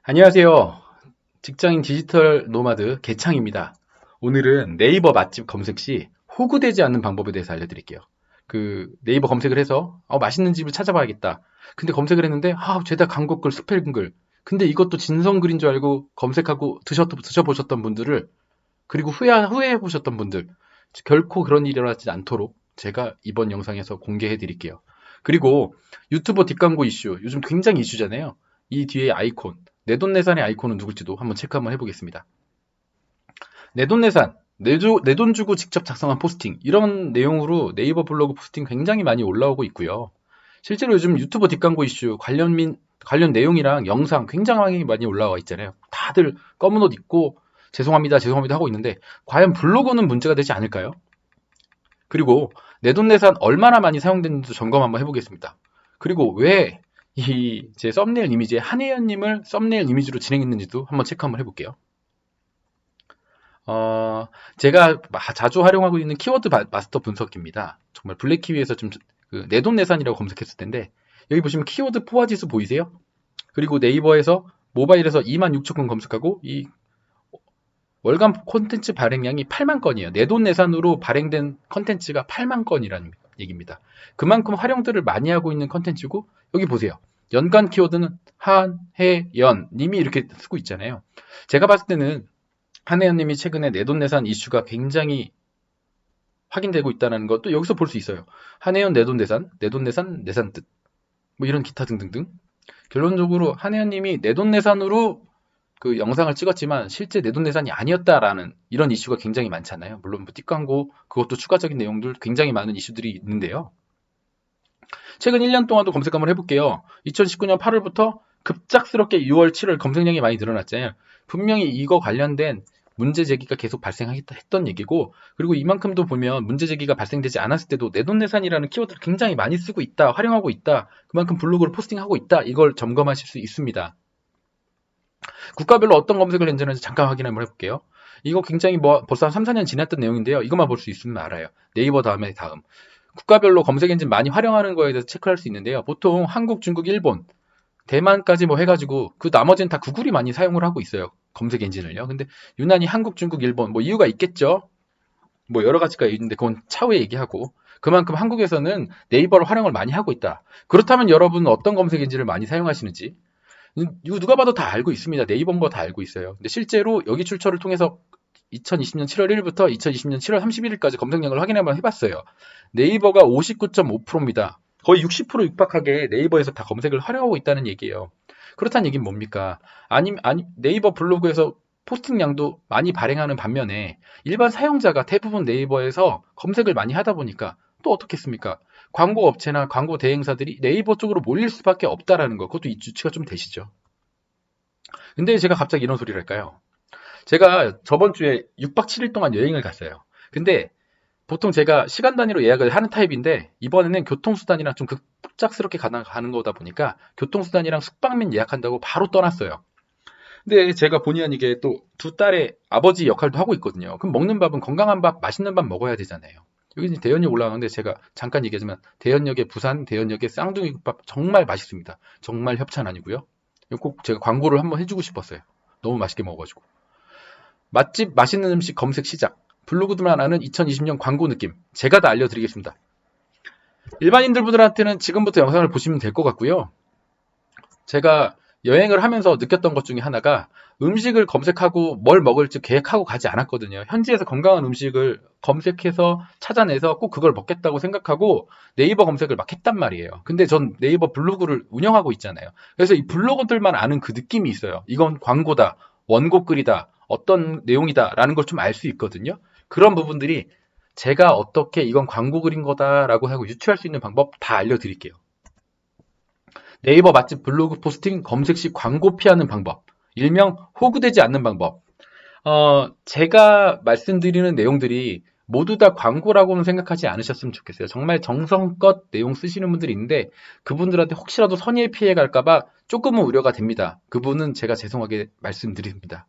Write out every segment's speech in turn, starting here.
안녕하세요. 직장인 디지털 노마드 개창입니다. 오늘은 네이버 맛집 검색 시 호구되지 않는 방법에 대해서 알려드릴게요. 네이버 검색을 해서 맛있는 집을 찾아봐야겠다. 근데 검색을 했는데 죄다 광고글, 스팸글. 근데 이것도 진성글인 줄 알고 검색하고 드셔보셨던 분들을 그리고 후회해 보셨던 분들 결코 그런 일이 일어나지 않도록 제가 이번 영상에서 공개해 드릴게요. 그리고 유튜버 뒷광고 이슈 요즘 굉장히 이슈잖아요. 이 뒤에 아이콘 내돈내산의 아이콘은 누굴지도 한번 해보겠습니다. 내돈내산 내 돈 주고 직접 작성한 포스팅 이런 내용으로 네이버 블로그 포스팅 굉장히 많이 올라오고 있고요. 실제로 요즘 유튜버 뒷광고 이슈 관련 내용이랑 영상 굉장히 많이 올라와 있잖아요. 다들 검은 옷 입고 죄송합니다, 죄송합니다 하고 있는데 과연 블로그는 문제가 되지 않을까요? 그리고 내돈내산 얼마나 많이 사용됐는지 점검 한번 해보겠습니다. 그리고 왜 제 썸네일 이미지에 한혜연님을 썸네일 이미지로 진행했는지도 한번 해볼게요. 제가 자주 활용하고 있는 키워드 마스터 분석기입니다. 정말 블랙키위에서 좀 내돈내산이라고 검색했을 텐데 여기 보시면 키워드 포화지수 보이세요? 그리고 네이버에서 모바일에서 26,000건 검색하고 이 월간 콘텐츠 발행량이 8만 건이에요. 내돈내산으로 발행된 컨텐츠가 8만 건이라는 얘기입니다. 그만큼 활용들을 많이 하고 있는 컨텐츠고 여기 보세요. 연간 키워드는 한혜연 님이 이렇게 쓰고 있잖아요. 제가 봤을 때는 한혜연 님이 최근에 내돈내산 이슈가 굉장히 확인되고 있다는 것도 여기서 볼 수 있어요. 한혜연 내돈내산 내산뜻 뭐 이런 기타 등등등. 결론적으로 한혜연 님이 내돈내산으로 그 영상을 찍었지만 실제 내돈내산이 아니었다라는 이런 이슈가 굉장히 많잖아요. 물론 뭐 뒷광고 그것도 추가적인 내용들 굉장히 많은 이슈들이 있는데요. 최근 1년 동안도 검색 한번 해볼게요. 2019년 8월부터 급작스럽게 6월, 7월 검색량이 많이 늘어났잖아요. 분명히 이거 관련된 문제 제기가 계속 발생했던 얘기고 그리고 이만큼도 보면 문제 제기가 발생되지 않았을 때도 내돈내산이라는 키워드를 굉장히 많이 쓰고 있다, 활용하고 있다, 그만큼 블로그를 포스팅하고 있다 이걸 점검하실 수 있습니다. 국가별로 어떤 검색을 했는지 잠깐 확인 한번 해볼게요. 이거 굉장히 벌써 한 3, 4년 지났던 내용인데요. 이것만 볼 수 있으면 알아요. 네이버 다음에 다음. 국가별로 검색 엔진 많이 활용하는 거에 대해서 체크할 수 있는데요. 보통 한국, 중국, 일본, 대만까지 뭐 해가지고 그 나머지는 다 구글이 많이 사용을 하고 있어요. 검색 엔진을요. 근데 유난히 한국, 중국, 일본 뭐 이유가 있겠죠. 뭐 여러 가지가 있는데 그건 차후에 얘기하고 그만큼 한국에서는 네이버를 활용을 많이 하고 있다. 그렇다면 여러분은 어떤 검색 엔진을 많이 사용하시는지 이거 누가 봐도 다 알고 있습니다. 네이버인 거 다 알고 있어요. 근데 실제로 여기 출처를 통해서 2020년 7월 1일부터 2020년 7월 31일까지 검색량을 확인 한번 해봤어요. 네이버가 59.5%입니다. 거의 60% 육박하게 네이버에서 다 검색을 활용하고 있다는 얘기예요. 그렇다는 얘기는 뭡니까? 아니, 네이버 블로그에서 포스팅량도 많이 발행하는 반면에 일반 사용자가 대부분 네이버에서 검색을 많이 하다 보니까 또 어떻겠습니까? 광고 업체나 광고 대행사들이 네이버 쪽으로 몰릴 수밖에 없다라는 거, 그것도 유추가 좀 되시죠. 근데 제가 갑자기 이런 소리를 할까요? 제가 저번 주에 6박 7일 동안 여행을 갔어요. 근데 보통 제가 시간 단위로 예약을 하는 타입인데 이번에는 교통수단이랑 좀 급작스럽게 가는 거다 보니까 교통수단이랑 숙박민 예약한다고 바로 떠났어요. 근데 제가 본의 아니게 또 두 딸의 아버지 역할도 하고 있거든요. 그럼 먹는 밥은 건강한 밥, 맛있는 밥 먹어야 되잖아요. 여기 이제 대연역 올라가는데 제가 잠깐 얘기하지만 대연역의 부산 대연역의 쌍둥이 국밥 정말 맛있습니다. 정말 협찬 아니고요. 꼭 제가 광고를 한번 해주고 싶었어요. 너무 맛있게 먹어가지고. 맛집 맛있는 음식 검색 시작. 블로그들만 아는 2020년 광고 느낌. 제가 다 알려드리겠습니다. 일반인들 분들한테는 지금부터 영상을 보시면 될 것 같고요. 제가 여행을 하면서 느꼈던 것 중에 하나가 음식을 검색하고 뭘 먹을지 계획하고 가지 않았거든요. 현지에서 건강한 음식을 검색해서 찾아내서 꼭 그걸 먹겠다고 생각하고 네이버 검색을 막 했단 말이에요. 근데 전 네이버 블로그를 운영하고 있잖아요. 그래서 이 블로거들만 아는 그 느낌이 있어요. 이건 광고다, 원고 글이다, 어떤 내용이다 라는 걸 좀 알 수 있거든요. 그런 부분들이 제가 어떻게 이건 광고 글인 거다라고 하고 유추할 수 있는 방법 다 알려드릴게요. 네이버 맛집 블로그 포스팅 검색 시 광고 피하는 방법. 일명 호구되지 않는 방법. 제가 말씀드리는 내용들이 모두 다 광고라고는 생각하지 않으셨으면 좋겠어요. 정말 정성껏 내용 쓰시는 분들이 있는데 그분들한테 혹시라도 선의의 피해 갈까봐 조금은 우려가 됩니다. 그분은 제가 죄송하게 말씀드립니다.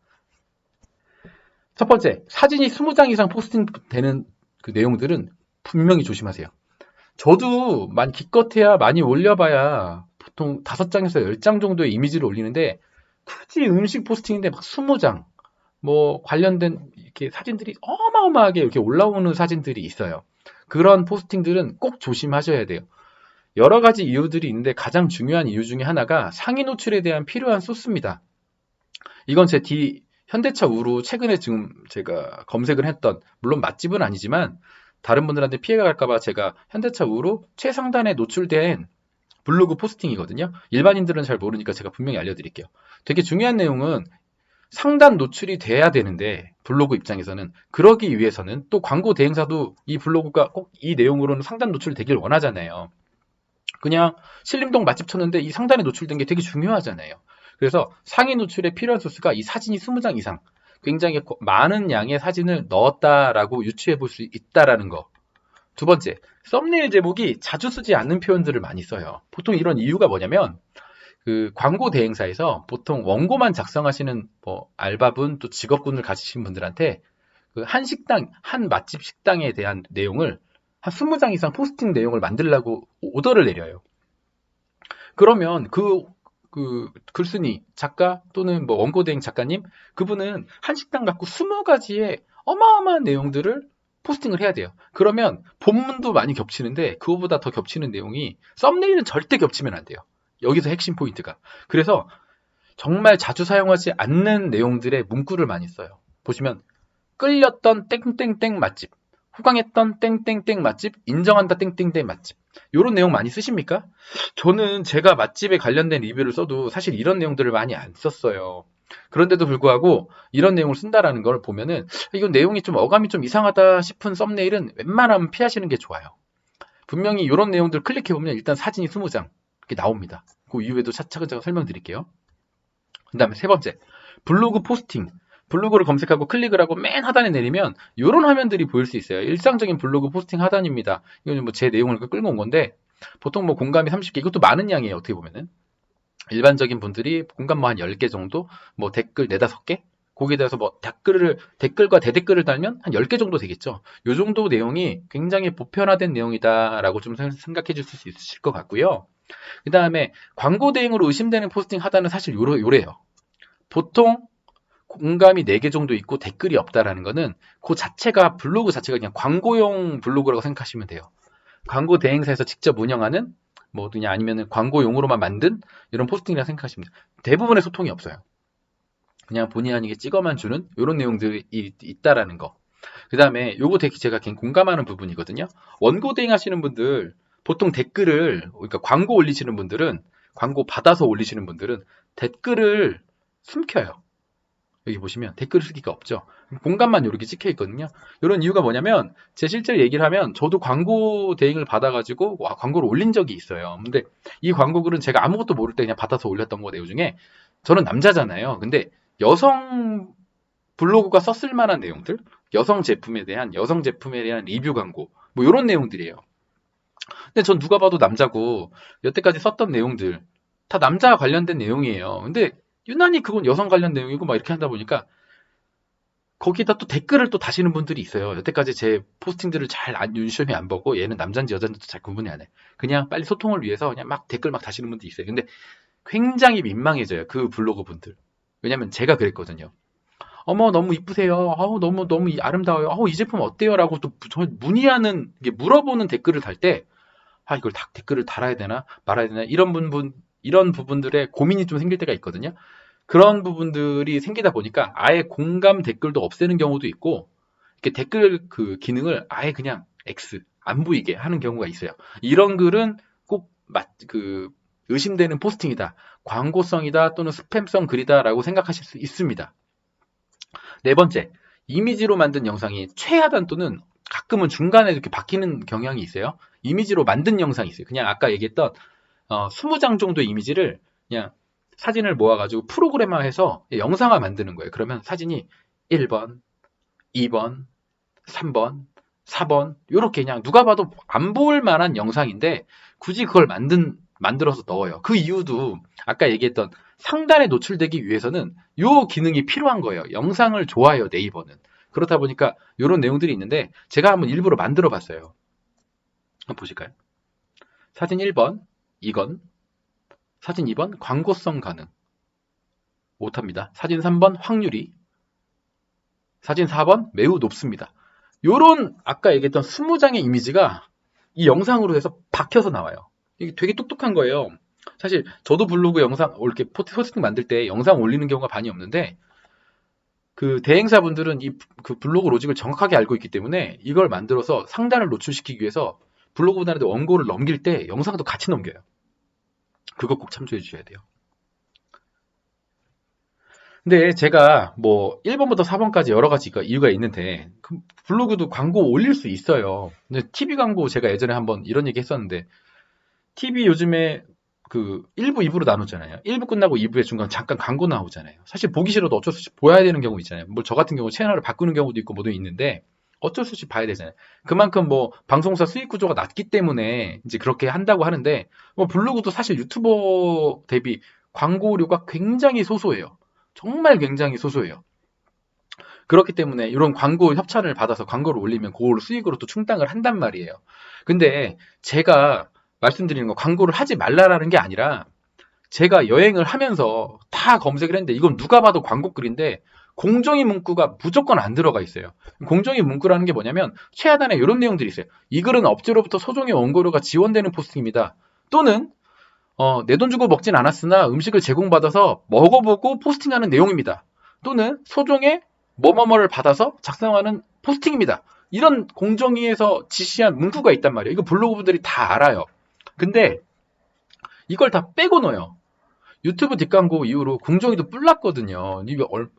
첫 번째, 사진이 20장 이상 포스팅되는 그 내용들은 분명히 조심하세요. 저도 기껏해야 많이 올려봐야 보통 5장에서 10장 정도의 이미지를 올리는데 굳이 음식 포스팅인데 막 20장, 뭐 관련된 이렇게 사진들이 어마어마하게 이렇게 올라오는 사진들이 있어요. 그런 포스팅들은 꼭 조심하셔야 돼요. 여러 가지 이유들이 있는데 가장 중요한 이유 중에 하나가 상위 노출에 대한 필요한 소스입니다. 이건 현대차 우루 최근에 지금 제가 검색을 했던, 물론 맛집은 아니지만 다른 분들한테 피해가 갈까봐 제가 현대차 우루 최상단에 노출된 블로그 포스팅이거든요. 일반인들은 잘 모르니까 제가 분명히 알려드릴게요. 되게 중요한 내용은 상단 노출이 돼야 되는데 블로그 입장에서는 그러기 위해서는 또 광고 대행사도 이 블로그가 꼭 이 내용으로는 상단 노출 되길 원하잖아요. 그냥 신림동 맛집 쳤는데 이 상단에 노출된 게 되게 중요하잖아요. 그래서 상위 노출에 필요한 소스가 이 사진이 20장 이상, 굉장히 많은 양의 사진을 넣었다라고 유추해 볼 수 있다라는 거. 두 번째, 썸네일 제목이 자주 쓰지 않는 표현들을 많이 써요. 보통 이런 이유가 뭐냐면 그 광고 대행사에서 보통 원고만 작성하시는 뭐 알바분 또 직업군을 가지신 분들한테 그 한 식당, 한 맛집 식당에 대한 내용을 한 20장 이상 포스팅 내용을 만들라고 오더를 내려요. 그러면 그 글쓴이 작가 또는 뭐 원고 대행 작가님, 그분은 한 식당 갖고 20가지의 어마어마한 내용들을 포스팅을 해야 돼요. 그러면 본문도 많이 겹치는데 그거보다 더 겹치는 내용이 썸네일은 절대 겹치면 안 돼요. 여기서 핵심 포인트가. 그래서 정말 자주 사용하지 않는 내용들의 문구를 많이 써요. 보시면 끌렸던 땡땡땡 맛집, 호강했던 땡땡땡 맛집, 인정한다 땡땡땡 맛집. 이런 내용 많이 쓰십니까? 저는 제가 맛집에 관련된 리뷰를 써도 사실 이런 내용들을 많이 안 썼어요. 그런데도 불구하고 이런 내용을 쓴다라는 걸 보면은 이건 내용이 좀 어감이 좀 이상하다 싶은 썸네일은 웬만하면 피하시는 게 좋아요. 분명히 이런 내용들 클릭해보면 일단 사진이 20장 이렇게 나옵니다. 그 이후에도 차근차근 설명드릴게요. 그 다음에 세 번째, 블로그 포스팅. 블로그를 검색하고 클릭을 하고 맨 하단에 내리면 이런 화면들이 보일 수 있어요. 일상적인 블로그 포스팅 하단입니다. 이건 뭐 제 내용을 끌고 온 건데 보통 뭐 공감이 30개, 이것도 많은 양이에요. 어떻게 보면은. 일반적인 분들이 공감 뭐 한 10개 정도, 뭐 댓글 4, 5개? 거기에 대해서 뭐 댓글과 대댓글을 달면 한 10개 정도 되겠죠. 이 정도 내용이 굉장히 보편화된 내용이다라고 좀 생각해 주실 수 있으실 것 같고요. 그 다음에 광고 대행으로 의심되는 포스팅 하단은 사실 요래요. 보통 공감이 4개 정도 있고 댓글이 없다라는 거는 그 자체가 블로그 자체가 그냥 광고용 블로그라고 생각하시면 돼요. 광고 대행사에서 직접 운영하는 뭐 그냥 아니면 광고용으로만 만든 이런 포스팅이라 생각하시면 돼요. 대부분의 소통이 없어요. 그냥 본의 아니게 찍어만 주는 이런 내용들이 있다라는 거. 그 다음에 요거 되게 제가 개인 공감하는 부분이거든요. 원고 대행하시는 분들 보통 댓글을, 그러니까 광고 올리시는 분들은, 광고 받아서 올리시는 분들은 댓글을 숨겨요. 여기 보시면 댓글 쓰기가 없죠. 공간만 이렇게 찍혀 있거든요. 이런 이유가 뭐냐면 제 실제로 얘기를 하면 저도 광고 대행을 받아가지고 광고를 올린 적이 있어요. 근데 이 광고글은 제가 아무것도 모를 때 그냥 받아서 올렸던 거 내용 중에, 저는 남자잖아요. 근데 여성 블로그가 썼을 만한 내용들, 여성 제품에 대한 리뷰 광고, 뭐 이런 내용들이에요. 근데 전 누가 봐도 남자고 여태까지 썼던 내용들 다 남자 관련된 내용이에요. 근데 유난히 그건 여성 관련 내용이고 막 이렇게 하다 보니까 거기다 또 댓글을 또 다시는 분들이 있어요. 여태까지 제 포스팅들을 잘 유심히 안 보고 얘는 남자인지 여자인지도 잘 구분이 안 해. 그냥 빨리 소통을 위해서 그냥 막 댓글 막 다시는 분들이 있어요. 근데 굉장히 민망해져요. 그 블로그 분들. 왜냐면 제가 그랬거든요. 어머 너무 이쁘세요. 아우 너무 아름다워요. 아우 이 제품 어때요? 라고 또 문의하는, 물어보는 댓글을 달 때 이걸 댓글을 달아야 되나 말아야 되나 이런 부분들의 고민이 좀 생길 때가 있거든요. 그런 부분들이 생기다 보니까 아예 공감 댓글도 없애는 경우도 있고, 이렇게 댓글 그 기능을 아예 그냥 X 안 보이게 하는 경우가 있어요. 이런 글은 꼭 의심되는 포스팅이다, 광고성이다 또는 스팸성 글이다라고 생각하실 수 있습니다. 네 번째, 이미지로 만든 영상이 최하단 또는 가끔은 중간에 이렇게 바뀌는 경향이 있어요. 이미지로 만든 영상이 있어요. 그냥 아까 얘기했던 20장 정도의 이미지를 그냥 사진을 모아가지고 프로그램화해서 영상화 만드는 거예요. 그러면 사진이 1번, 2번, 3번, 4번 이렇게 그냥 누가 봐도 안 볼 만한 영상인데 굳이 그걸 만들어서 넣어요. 그 이유도 아까 얘기했던 상단에 노출되기 위해서는 이 기능이 필요한 거예요. 영상을 좋아해요, 네이버는. 그렇다 보니까 이런 내용들이 있는데 제가 한번 일부러 만들어 봤어요. 한번 보실까요? 사진 1번, 2건, 사진 2번, 광고성 가능. 못합니다. 사진 3번 확률이, 사진 4번 매우 높습니다. 요런 아까 얘기했던 20장의 이미지가 이 영상으로 해서 박혀서 나와요. 이게 되게 똑똑한 거예요. 사실 저도 블로그 영상 이렇게 포스팅 만들 때 영상 올리는 경우가 많이 없는데 그 대행사분들은 그 블로그 로직을 정확하게 알고 있기 때문에 이걸 만들어서 상단을 노출시키기 위해서 블로그분들한테 원고를 넘길 때 영상도 같이 넘겨요. 그거 꼭 참조해 주셔야 돼요. 근데 제가 뭐 1번부터 4번까지 여러 가지 이유가 있는데 블로그도 광고 올릴 수 있어요. 근데 TV 광고 제가 예전에 한번 이런 얘기 했었는데 TV 요즘에 그 1부, 2부로 나누잖아요. 1부 끝나고 2부에 중간 잠깐 광고 나오잖아요. 사실 보기 싫어도 어쩔 수 없이 봐야 되는 경우 있잖아요. 뭐 저 같은 경우 채널을 바꾸는 경우도 있고 뭐도 있는데 어쩔 수 없이 봐야 되잖아요. 그만큼 뭐 방송사 수익 구조가 낮기 때문에 이제 그렇게 한다고 하는데 뭐 블로그도 사실 유튜버 대비 광고료가 굉장히 소소해요. 정말 굉장히 소소해요. 그렇기 때문에 이런 광고 협찬을 받아서 광고를 올리면 그걸 수익으로 또 충당을 한단 말이에요. 근데 제가 말씀드리는 거 광고를 하지 말라라는 게 아니라 제가 여행을 하면서 다 검색을 했는데 이건 누가 봐도 광고 글인데 공정위 문구가 무조건 안 들어가 있어요. 공정위 문구라는 게 뭐냐면 최하단에 이런 내용들이 있어요. 이 글은 업체로부터 소정의 원고료가 지원되는 포스팅입니다. 또는 내 돈 주고 먹진 않았으나 음식을 제공받아서 먹어보고 포스팅하는 내용입니다. 또는 소정의 뭐뭐뭐를 받아서 작성하는 포스팅입니다. 이런 공정위에서 지시한 문구가 있단 말이에요. 이거 블로그 분들이 다 알아요. 근데 이걸 다 빼고 넣어요. 유튜브 뒷광고 이후로 공정위도 뿔났거든요.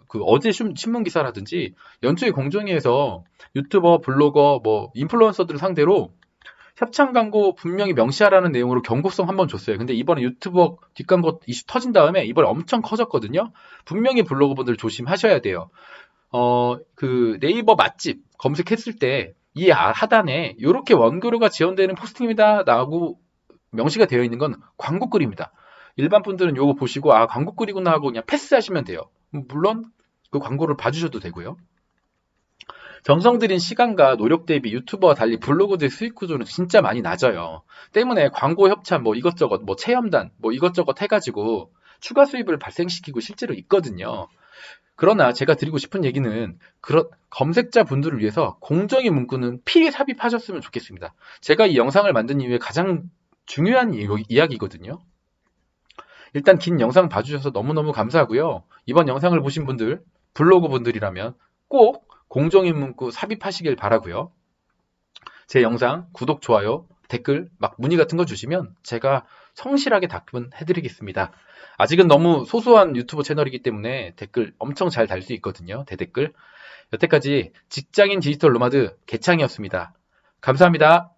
그 어제 신문 기사라든지 연초에 공정위에서 유튜버, 블로거, 뭐 인플루언서들을 상대로 협찬 광고 분명히 명시하라는 내용으로 경고성 한번 줬어요. 근데 이번에 유튜버 뒷광고 이슈 터진 다음에 이번에 엄청 커졌거든요. 분명히 블로거분들 조심하셔야 돼요. 그 네이버 맛집 검색했을 때 이 하단에 이렇게 원고료가 지원되는 포스팅입니다 라고 명시가 되어 있는 건 광고 글입니다. 일반 분들은 이거 보시고 광고 글이구나 하고 그냥 패스하시면 돼요. 물론 그 광고를 봐주셔도 되고요. 정성 들인 시간과 노력 대비 유튜버와 달리 블로거들의 수익 구조는 진짜 많이 낮아요. 때문에 광고 협찬 뭐 이것저것 뭐 체험단 뭐 이것저것 해가지고 추가 수입을 발생시키고 실제로 있거든요. 그러나 제가 드리고 싶은 얘기는 그런 검색자 분들을 위해서 공정위 문구는 필히 삽입하셨으면 좋겠습니다. 제가 이 영상을 만든 이유에 가장 중요한 이야기거든요. 일단 긴 영상 봐주셔서 너무너무 감사하고요. 이번 영상을 보신 분들, 블로그 분들이라면 꼭 공정위 문구 삽입하시길 바라고요. 제 영상 구독, 좋아요, 댓글, 막 문의 같은 거 주시면 제가 성실하게 답변해드리겠습니다. 아직은 너무 소소한 유튜브 채널이기 때문에 댓글 엄청 잘 달 수 있거든요. 대댓글. 여태까지 직장인 디지털 노마드 개창이었습니다. 감사합니다.